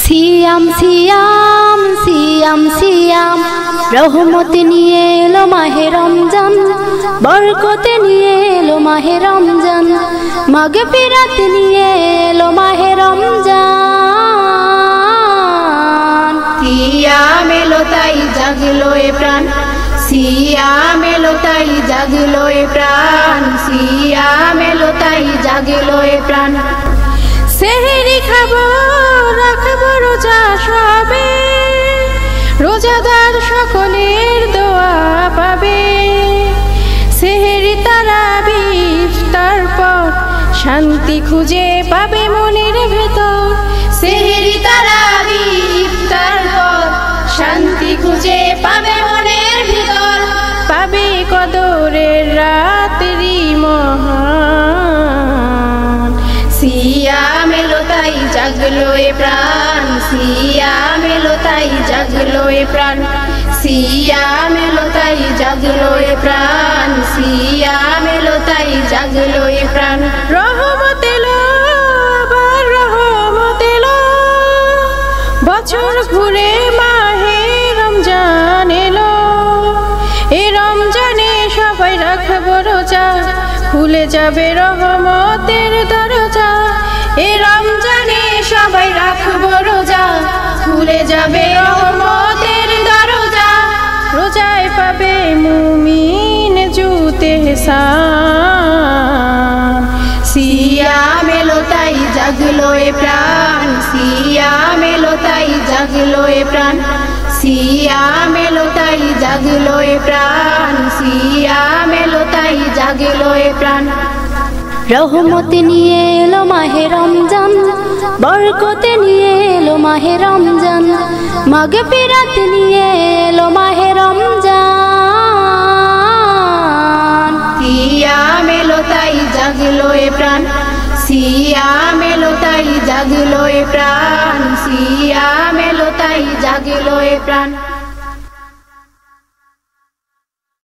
সিয়াম সিয়াম সিয়াম সিয়াম রহমত নিয়ে এলো মাহে রমজান, বরকত নিয়ে এলো মাহে রমজান, মাগফিরাত নিয়ে এলো মাহে রমজান। সিয়াম এলো তাই জাগলো এ প্রাণ, সিয়াম এলো তাই জাগলো এ প্রাণ, সিয়াম এলো তাই জাগলো এ প্রাণ। সেহরি খাবো রাখবো রোজা সবে, রোজাদার সকলের দোয়া পাবে। সেহরি তারাবি ইফতার পর শান্তি খুঁজে পাবে মনের ভেতর। সেহরি তারাবি ইফতার পর শান্তি খুঁজে পাবে মনের ভিতর। পাবে কদরের রাত্রি মহান। সিয়াম এলো তাই জাগলো এ প্রাণ, সিয়াম এলো তাই জাগলো এ প্রাণ, সিয়াম এলো তাই জাগলো এ প্রাণ, সিয়াম এলো তাই জাগলো এ প্রাণ। রহমত এলো আবার রহমত এলো, বছর ঘুরে মাহে রমজান এলো। এ রমজানে সবাই রাখবো রোজা, খুলে যাবে রহমতের দরজা। এ রমজানে সবাই রাখবো রোজা, খুলে যাবে রহমতের দরজা। রোজায় পাবে মুমিন জুতে হেসান। সিয়াম এলো তাই জাগলো এ প্রাণ, সিয়াম এলো তাই জাগলো এ প্রাণ, সিয়াম এলো তাই জাগলো এ প্রাণ, সিয়াম এলো তাই জাগলো এ প্রাণ। রহমত নিয়ে এলো মাহে রমজান, বরকত নিয়ে এলো মাহে রমজান, মাগফিরাত নিয়ে এলো মাহে রমজান। সিয়াম এলো তাই জাগলো এ প্রাণ, সিয়াম এলো তাই জাগলো এ প্রাণ, সিয়াম এলো তাই জাগলো এ প্রাণ।